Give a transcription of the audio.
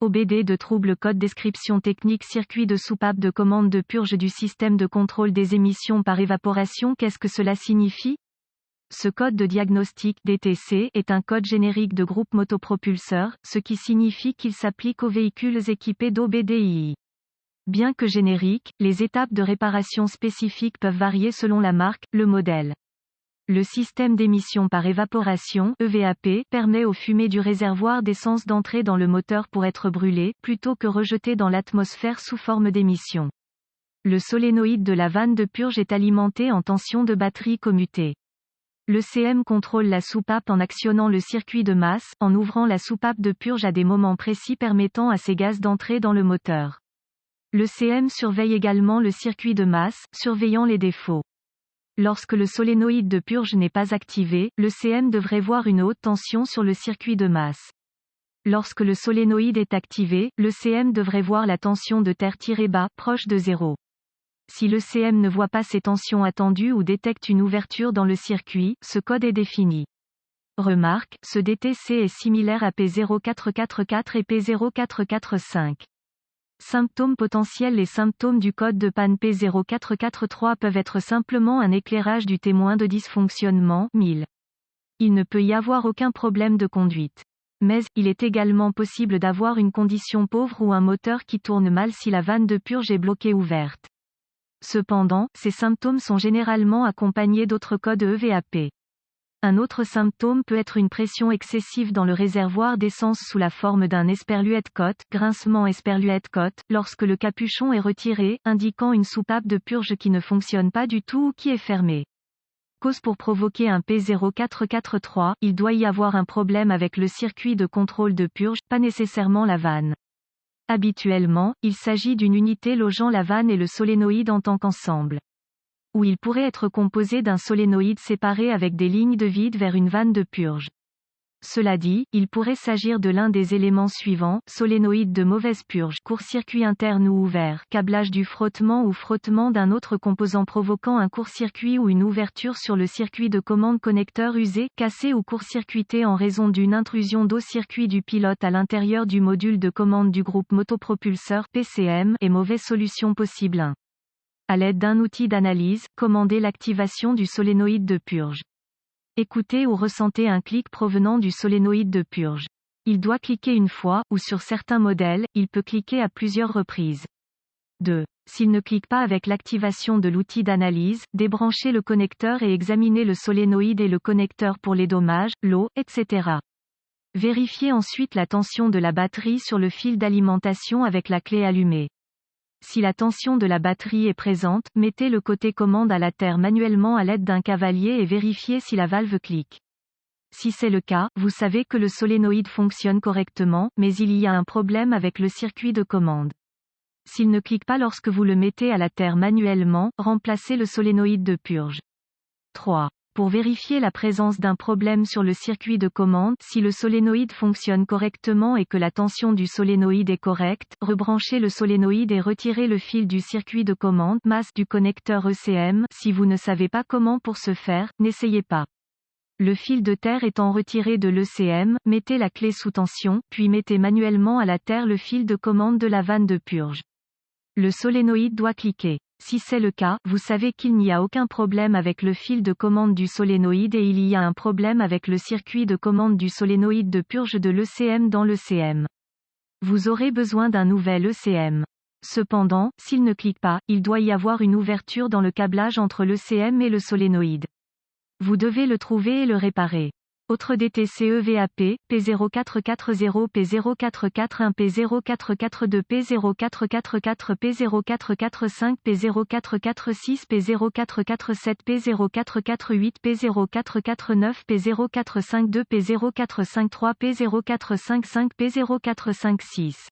OBD de trouble code description technique circuit de soupape de commande de purge du système de contrôle des émissions par évaporation. Qu'est-ce que cela signifie? Ce code de diagnostic DTC est un code générique de groupe motopropulseur, ce qui signifie qu'il s'applique aux véhicules équipés d'OBDII. Bien que générique, les étapes de réparation spécifiques peuvent varier selon la marque, le modèle. Le système d'émission par évaporation (EVAP) permet aux fumées du réservoir d'essence d'entrer dans le moteur pour être brûlées, plutôt que rejetées dans l'atmosphère sous forme d'émission. Le solénoïde de la vanne de purge est alimenté en tension de batterie commutée. L'ECM contrôle la soupape en actionnant le circuit de masse, en ouvrant la soupape de purge à des moments précis permettant à ces gaz d'entrer dans le moteur. L'ECM surveille également le circuit de masse, surveillant les défauts. Lorsque le solénoïde de purge n'est pas activé, l'ECM devrait voir une haute tension sur le circuit de masse. Lorsque le solénoïde est activé, l'ECM devrait voir la tension de terre-bas, proche de 0. Si l'ECM ne voit pas ces tensions attendues ou détecte une ouverture dans le circuit, ce code est défini. Remarque, ce DTC est similaire à P0444 et P0445. Symptômes potentiels. Les symptômes du code de panne P0443 peuvent être simplement un éclairage du témoin de dysfonctionnement, 1000. Il ne peut y avoir aucun problème de conduite. Mais, il est également possible d'avoir une condition pauvre ou un moteur qui tourne mal si la vanne de purge est bloquée ouverte. Cependant, ces symptômes sont généralement accompagnés d'autres codes EVAP. Un autre symptôme peut être une pression excessive dans le réservoir d'essence sous la forme d'un esperluette-cote, grincement esperluette-cote, lorsque le capuchon est retiré, indiquant une soupape de purge qui ne fonctionne pas du tout ou qui est fermée. Cause pour provoquer un P0443, il doit y avoir un problème avec le circuit de contrôle de purge, pas nécessairement la vanne. Habituellement, il s'agit d'une unité logeant la vanne et le solénoïde en tant qu'ensemble. Ou il pourrait être composé d'un solénoïde séparé avec des lignes de vide vers une vanne de purge. Cela dit, il pourrait s'agir de l'un des éléments suivants: solénoïde de mauvaise purge, court-circuit interne ou ouvert, câblage du frottement ou frottement d'un autre composant provoquant un court-circuit ou une ouverture sur le circuit de commande, connecteur usé, cassé ou court-circuité en raison d'une intrusion d'eau, circuit du pilote à l'intérieur du module de commande du groupe motopropulseur (PCM) et mauvaise solution possible 1. À l'aide d'un outil d'analyse, commandez l'activation du solénoïde de purge. Écoutez ou ressentez un clic provenant du solénoïde de purge. Il doit cliquer une fois, ou sur certains modèles, il peut cliquer à plusieurs reprises. 2. S'il ne clique pas avec l'activation de l'outil d'analyse, débranchez le connecteur et examinez le solénoïde et le connecteur pour les dommages, l'eau, etc. Vérifiez ensuite la tension de la batterie sur le fil d'alimentation avec la clé allumée. Si la tension de la batterie est présente, mettez le côté commande à la terre manuellement à l'aide d'un cavalier et vérifiez si la valve clique. Si c'est le cas, vous savez que le solénoïde fonctionne correctement, mais il y a un problème avec le circuit de commande. S'il ne clique pas lorsque vous le mettez à la terre manuellement, remplacez le solénoïde de purge. 3. Pour vérifier la présence d'un problème sur le circuit de commande, si le solénoïde fonctionne correctement et que la tension du solénoïde est correcte, rebranchez le solénoïde et retirez le fil du circuit de commande masse du connecteur ECM. Si vous ne savez pas comment pour ce faire, n'essayez pas. Le fil de terre étant retiré de l'ECM, mettez la clé sous tension, puis mettez manuellement à la terre le fil de commande de la vanne de purge. Le solénoïde doit cliquer. Si c'est le cas, vous savez qu'il n'y a aucun problème avec le fil de commande du solénoïde et il y a un problème avec le circuit de commande du solénoïde de purge de l'ECM dans l'ECM. Vous aurez besoin d'un nouvel ECM. Cependant, s'il ne clique pas, il doit y avoir une ouverture dans le câblage entre l'ECM et le solénoïde. Vous devez le trouver et le réparer. Autre DTC EVAP, P0440, P0441, P0442, P0444, P0445, P0446, P0447, P0448, P0449, P0452, P0453, P0455, P0456.